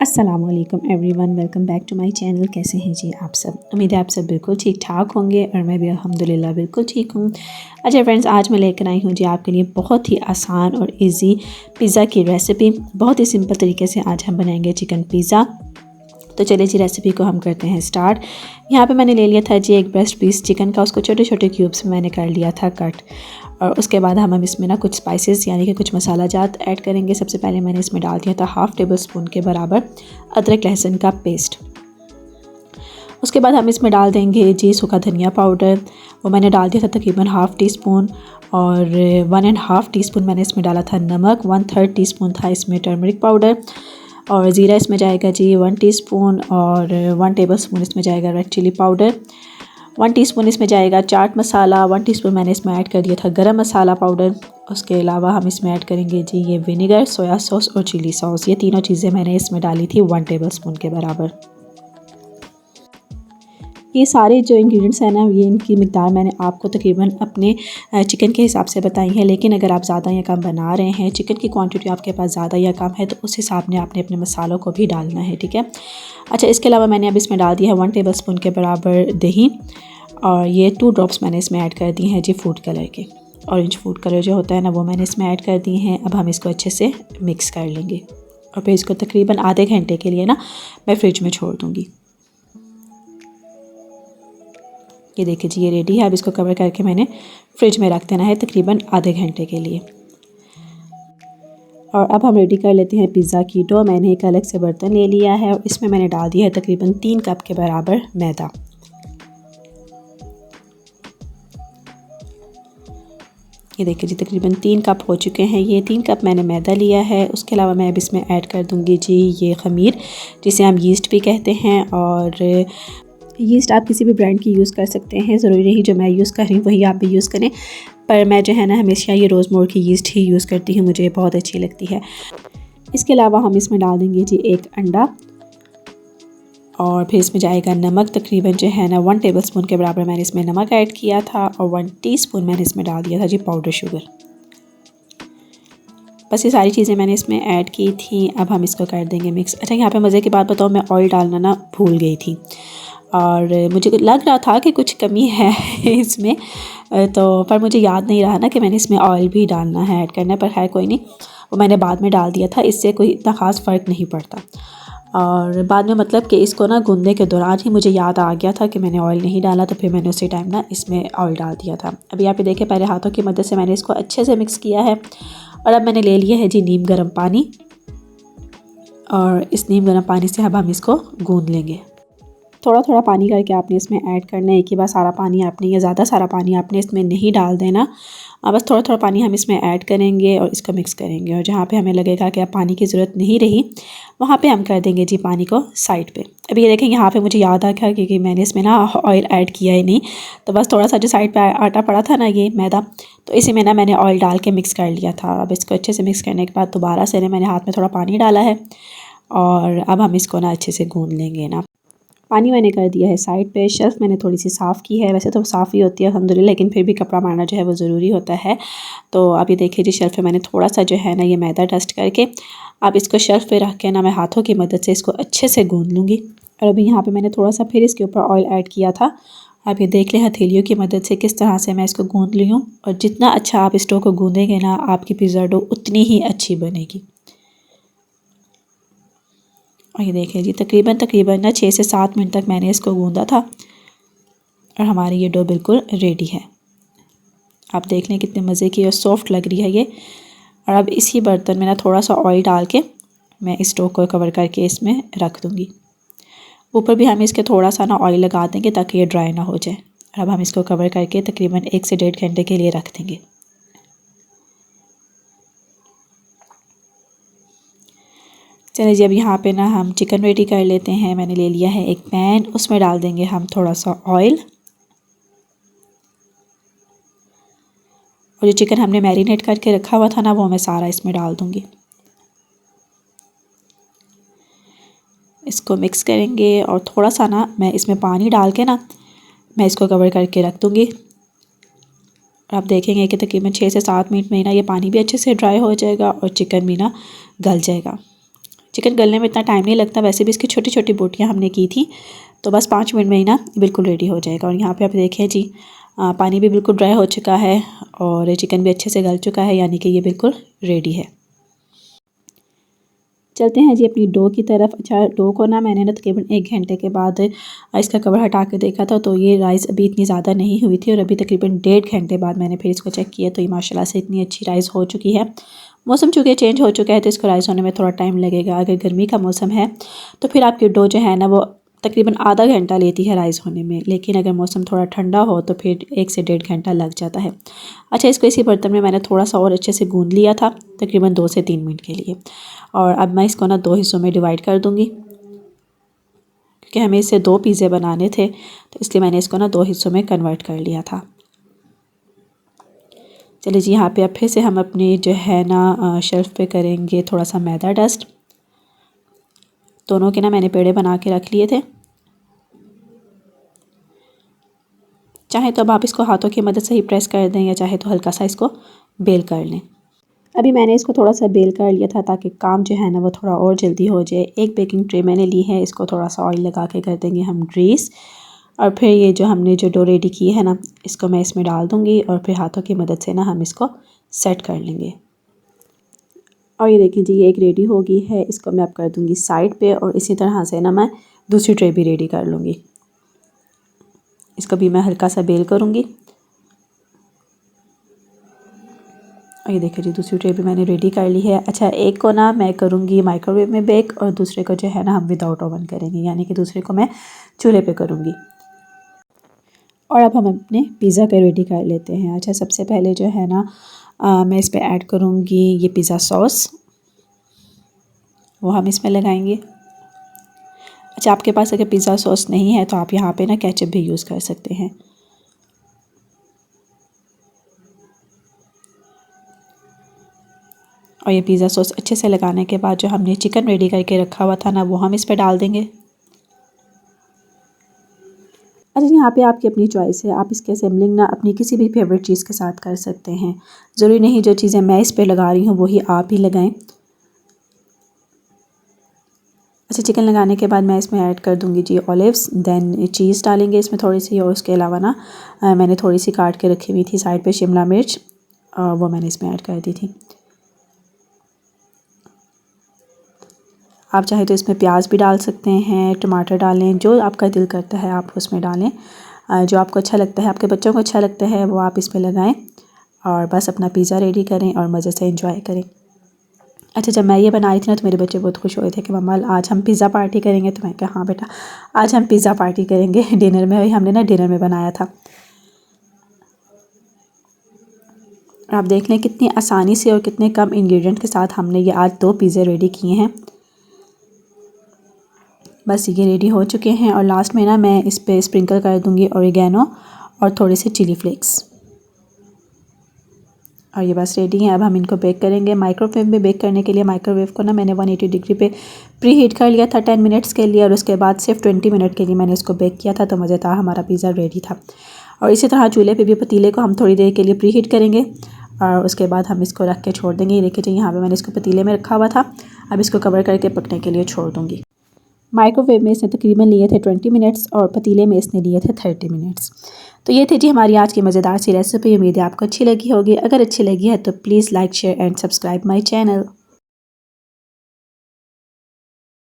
अस्सलाम वालेकुम everyone, welcome back to my channel. कैसे हैं जी आप सब? उम्मीद है आप सब बिल्कुल ठीक ठाक होंगे और मैं भी अल्हम्दुलिल्लाह बिल्कुल ठीक हूँ। अच्छा फ्रेंड्स, आज मैं लेकर आई हूँ जी आपके लिए बहुत ही आसान और इजी पिज़्ज़ा की रेसिपी। बहुत ही सिंपल तरीके से आज हम बनाएंगे चिकन पिज़्ज़ा। तो चलिए जी रेसिपी को हम करते हैं स्टार्ट। यहाँ पे मैंने ले लिया था जी एक ब्रेस्ट पीस चिकन का, उसको छोटे छोटे क्यूब्स में मैंने कर लिया था कट। और उसके बाद हम इसमें ना कुछ स्पाइसेस यानी कि कुछ मसाला जात ऐड करेंगे। सबसे पहले मैंने इसमें डाल दिया था हाफ़ टेबल स्पून के बराबर अदरक लहसुन का पेस्ट। उसके बाद हम इसमें डाल देंगे जी सूखा धनिया पाउडर, वो मैंने डाल दिया था तकरीबन हाफ़ टी स्पून। और 1.5 टीस्पून मैंने इसमें डाला था नमक, 1/3 टीस्पून था इसमें टर्मरिक पाउडर। और ज़ीरा इसमें जाएगा जी 1 टीस्पून और 1 टेबलस्पून इसमें जाएगा रेड चिली पाउडर। 1 टीस्पून इसमें जाएगा चाट मसाला। 1 टीस्पून मैंने इसमें ऐड कर दिया था गरम मसाला पाउडर। उसके अलावा हम इसमें ऐड करेंगे जी ये विनेगर, सोया सॉस और चिली सॉस। ये तीनों चीज़ें मैंने इसमें डाली थी 1 टेबलस्पून के बराबर। ये सारे जो इंग्रेडिएंट्स हैं ना, ये इनकी मिक़दार मैंने आपको तकरीबन अपने चिकन के हिसाब से बताई है। लेकिन अगर आप ज़्यादा या कम बना रहे हैं, चिकन की क्वांटिटी आपके पास ज़्यादा या कम है, तो उस हिसाब में आपने अपने मसालों को भी डालना है, ठीक है। अच्छा, इसके अलावा मैंने अब इसमें डाल दिया है 1 टेबलस्पून के बराबर दही। और ये 2 ड्रॉप्स मैंने इसमें ऐड कर दिए हैं जी फूड कलर के। ऑरेंज फूड कलर जो होता है ना, वो मैंने इसमें ऐड कर दिए हैं। अब हम इसको अच्छे से मिक्स कर लेंगे और फिर इसको तकरीबन आधे घंटे के लिए ना मैं फ्रिज में छोड़ दूँगी। ये देखिए जी ये रेडी है। अब इसको कवर करके मैंने फ्रिज में रख देना है तकरीबन आधे घंटे के लिए। और अब हम रेडी कर लेते हैं पिज़्ज़ा की डो। मैंने एक अलग से बर्तन ले लिया है और इसमें मैंने डाल दिया है तकरीबन 3 कप के बराबर मैदा। ये देखिए जी तकरीबन 3 कप हो चुके हैं। ये 3 कप मैंने मैदा लिया है। उसके अलावा मैं अब इसमें ऐड कर दूँगी जी ये ख़मीर, जिसे हम यीस्ट भी कहते हैं। और यीस्ट आप किसी भी ब्रांड की यूज़ कर सकते हैं, ज़रूरी नहीं जो मैं यूज़ कर रही हूँ वही आप भी यूज़ करें। पर मैं जो है ना हमेशा ये रोज़मोर की यीस्ट ही यूज़ करती हूँ, मुझे बहुत अच्छी लगती है। इसके अलावा हम इसमें डाल देंगे जी एक अंडा। और फिर इसमें जाएगा नमक, तकरीबन जो है ना 1 टेबलस्पून के बराबर मैंने इसमें नमक ऐड किया था। और 1 टीस्पून मैंने इसमें डाल दिया था जी पाउडर शुगर। बस ये सारी चीज़ें मैंने इसमें ऐड की थी। अब हम इसको कर देंगे मिक्स। अच्छा, यहाँ पे मज़े की बात बताऊँ, मैं ऑयल डालना ना भूल गई थी और मुझे लग रहा था कि कुछ कमी है इसमें, तो पर मुझे याद नहीं रहा ना कि मैंने इसमें ऑयल भी डालना है, ऐड करना है। पर खैर कोई नहीं, वो मैंने बाद में डाल दिया था, इससे कोई इतना ख़ास फ़र्क नहीं पड़ता। और बाद में मतलब कि इसको ना गूंदने के दौरान ही मुझे याद आ गया था कि मैंने ऑयल नहीं डाला, तो फिर मैंने उसी टाइम ना इसमें ऑयल डाल दिया था। अभी यहाँ पे देखिए पहले हाथों की मदद से मैंने इसको अच्छे से मिक्स किया है। और अब मैंने ले लिया है जी नीम गर्म पानी, और इस नीम गर्म पानी से अब हम इसको गूंद लेंगे। थोड़ा थोड़ा पानी करके आपने इसमें ऐड करना है, एक ही बार सारा पानी आपने या ज़्यादा सारा पानी आपने इसमें नहीं डाल देना। बस थोड़ा थोड़ा पानी हम इसमें ऐड करेंगे और इसको मिक्स करेंगे। और जहाँ पे हमें लगेगा कि अब पानी की ज़रूरत नहीं रही, वहाँ पे हम कर देंगे जी पानी को साइड पे। अभी ये देखें यहाँ पे मुझे याद आ गया क्योंकि मैंने इसमें ना ऑयल ऐड किया ही नहीं, तो बस थोड़ा सा जो साइड पे आटा पड़ा था ना ये मैदा, तो इसी में ना मैंने ऑयल डाल के मिक्स कर लिया था। अब इसको अच्छे से मिक्स करने के बाद दोबारा से मैंने हाथ में थोड़ा पानी डाला है और अब हम इसको ना अच्छे से गूँध लेंगे ना। पानी मैंने कर दिया है साइड पे। शेल्फ़ मैंने थोड़ी सी साफ़ की है, वैसे तो साफ़ ही होती है अल्हम्दुलिल्लाह, लेकिन फिर भी कपड़ा मारना जो है वो ज़रूरी होता है। तो अब ये देखिए जी शेल्फ़ पे मैंने थोड़ा सा जो है ना ये मैदा डस्ट करके अब इसको शेल्फ़ पे रख के ना मैं हाथों की मदद से इसको अच्छे से गूँध लूँगी। और अभी यहाँ पर मैंने थोड़ा सा फिर इसके ऊपर ऑयल ऐड किया था। आप ये देख लें हथेलियों की मदद से किस तरह से मैं इसको गूँध ली हूँ। और जितना अच्छा आप इस डो को गूँधेंगे ना, आपकी पिज़्ज़ा डो उतनी ही अच्छी बनेगी। और ये देखिए जी तकरीबन ना 6 से 7 मिनट तक मैंने इसको गूँधा था और हमारी ये डो बिल्कुल रेडी है। आप देख लें कितने मज़े की और सॉफ्ट लग रही है ये। और अब इसी बर्तन में ना थोड़ा सा ऑयल डाल के मैं इस डो को कवर करके इसमें रख दूँगी। ऊपर भी हम इसके थोड़ा सा ना ऑयल लगा देंगे ताकि ये ड्राई ना हो जाए। और अब हम इसको कवर करके तकरीबन 1 से 1.5 घंटे के लिए रख देंगे। चलिए जी अब यहाँ पे ना हम चिकन रेडी कर लेते हैं। मैंने ले लिया है एक पैन, उसमें डाल देंगे हम थोड़ा सा ऑयल। और जो चिकन हमने मैरिनेट करके रखा हुआ था ना, वो मैं सारा इसमें डाल दूँगी। इसको मिक्स करेंगे और थोड़ा सा ना मैं इसमें पानी डाल के ना मैं इसको कवर करके रख दूँगी। आप देखेंगे कि तकरीबन 6 से 7 मिनट में ना ये पानी भी अच्छे से ड्राई हो जाएगा और चिकन भी ना गल जाएगा। चिकन गलने में इतना टाइम नहीं लगता, वैसे भी इसकी छोटी छोटी बोटियाँ हमने की थी, तो बस 5 मिनट में ही ना बिल्कुल रेडी हो जाएगा। और यहाँ पे आप देखें जी पानी भी बिल्कुल ड्राई हो चुका है और चिकन भी अच्छे से गल चुका है, यानी कि ये बिल्कुल रेडी है। चलते हैं जी अपनी डो की तरफ। अच्छा, डो को ना मैंने ना तकरीबन 1 घंटे के बाद इसका कवर हटा के देखा था, तो ये राइस अभी इतनी ज़्यादा नहीं हुई थी और अभी तकरीबन 1.5 घंटे बाद मैंने फिर इसको चेक किया तो ये माशाल्लाह से इतनी अच्छी राइस हो चुकी है। मौसम चूँकि चेंज हो चुका है तो इसको राइस होने में थोड़ा टाइम लगेगा। अगर गर्मी का मौसम है तो फिर आपकी डो जो है ना वो तकरीबन आधा घंटा लेती है राइस होने में, लेकिन अगर मौसम थोड़ा ठंडा हो तो फिर 1 से 1.5 घंटा लग जाता है। अच्छा, इसको इसी बर्तन में मैंने थोड़ा सा और अच्छे से गूंद लिया था तकरीबन 2 से 3 मिनट के लिए। और अब मैं इसको ना 2 हिस्सों में डिवाइड कर दूँगी, क्योंकि हमें इससे 2 पिज़्ज़े बनाने थे, तो इसलिए मैंने इसको ना 2 हिस्सों में कन्वर्ट कर लिया था। चलिए जी, यहाँ पे अब फिर से हम अपनी जो है ना शेल्फ़ पे करेंगे थोड़ा सा मैदा डस्ट। दोनों के ना मैंने पेड़े बना के रख लिए थे। चाहे तो अब आप इसको हाथों की मदद से ही प्रेस कर दें या चाहे तो हल्का सा इसको बेल कर लें। अभी मैंने इसको थोड़ा सा बेल कर लिया था ताकि काम जो है ना वो थोड़ा और जल्दी हो जाए। एक बेकिंग ट्रे मैंने ली है, इसको थोड़ा सा ऑयल लगा के कर देंगे हम ग्रीस। और फिर ये जो हमने जो डो रेडी की है ना, इसको मैं इसमें डाल दूँगी और फिर हाथों की मदद से ना हम इसको सेट कर लेंगे। और ये देखिए जी, ये एक रेडी हो गई है। इसको मैं अब कर दूँगी साइड पे और इसी तरह से ना मैं दूसरी ट्रे भी रेडी कर लूँगी। इसको भी मैं हल्का सा बेल करूँगी। और ये देखिए जी, दूसरी ट्रे भी मैंने रेडी कर ली है। अच्छा, एक को ना मैं करूँगी माइक्रोवेव में बेक और दूसरे को जो है ना हम विदाउट ओवन करेंगे, यानी कि दूसरे को मैं चूल्हे पे करूँगी। और अब हम अपने पिज़्ज़ा पे रेडी कर लेते हैं। अच्छा, सबसे पहले जो है ना मैं इस पर ऐड करूँगी ये पिज़्ज़ा सॉस, वो हम इसमें लगाएंगे। अच्छा, आपके पास अगर पिज़्ज़ा सॉस नहीं है तो आप यहाँ पे ना केचप भी यूज़ कर सकते हैं। और ये पिज़्ज़ा सॉस अच्छे से लगाने के बाद जो हमने चिकन रेडी करके रखा हुआ था ना, वो हम इस पर डाल देंगे। अच्छा, यहाँ पे आपकी अपनी चॉइस है, आप इसके असेंबलिंग ना अपनी किसी भी फेवरेट चीज़ के साथ कर सकते हैं। ज़रूरी नहीं जो चीज़ें मैं इस पर लगा रही हूँ वही आप ही लगाएं। अच्छा, चिकन लगाने के बाद मैं इसमें ऐड कर दूँगी जी ऑलिव्स, देन चीज़ डालेंगे इसमें थोड़ी सी, और उसके अलावा ना मैंने थोड़ी सी काट के रखी हुई थी साइड पे शिमला मिर्च, वो मैंने इसमें ऐड कर दी थी। आप चाहे तो इसमें प्याज भी डाल सकते हैं, टमाटर डालें, जो आपका दिल करता है आप उसमें डालें। जो आपको अच्छा लगता है, आपके बच्चों को अच्छा लगता है वो आप इसमें लगाएं और बस अपना पिज़्ज़ा रेडी करें और मज़े से एंजॉय करें। अच्छा, जब मैं ये बना रही थी ना तो मेरे बच्चे बहुत खुश हुए थे कि मम्मा आज हम पिज़्ज़ा पार्टी करेंगे। तो मैं कहा हाँ बेटा, आज हम पिज़्ज़ा पार्टी करेंगे। डिनर में हमने ना डिनर में बनाया था। आप देख लें कितनी आसानी से और कितने कम इंग्रेडिएंट के साथ हमने ये आज 2 पिज़्ज़े रेडी किए हैं। बस ये रेडी हो चुके हैं और लास्ट में ना मैं इस पे स्प्रिंकल कर दूँगी ऑरिगेनो और थोड़े से चिली फ्लेक्स। और ये बस रेडी हैं। अब हम इनको बेक करेंगे। माइक्रोवेव में बेक करने के लिए माइक्रोवेव को ना मैंने 180 डिग्री पे प्री हीट कर लिया था 10 मिनट्स के लिए, और उसके बाद सिर्फ 20 मिनट के लिए मैंने इसको बेक किया था। तो मज़ेदार हमारा पिज़्ज़ा रेडी था। और इसी तरह चूल्हे पे भी पतीले को हम थोड़ी देर के लिए प्री हीट करेंगे और उसके बाद हम इसको रख के छोड़ देंगे। ये देखिए यहाँ पर मैंने इसको पतीले में रखा हुआ था, अब इसको कवर करके पकने के लिए छोड़ दूँगी। माइक्रोवेव में इसने तकरीबन लिए थे 20 मिनट्स और पतीले में इसने लिए थे 30 मिनट्स। तो ये थी जी हमारी आज की मज़ेदार सी रेसिपी। उम्मीद है आपको अच्छी लगी होगी। अगर अच्छी लगी है तो please like, share and subscribe my channel.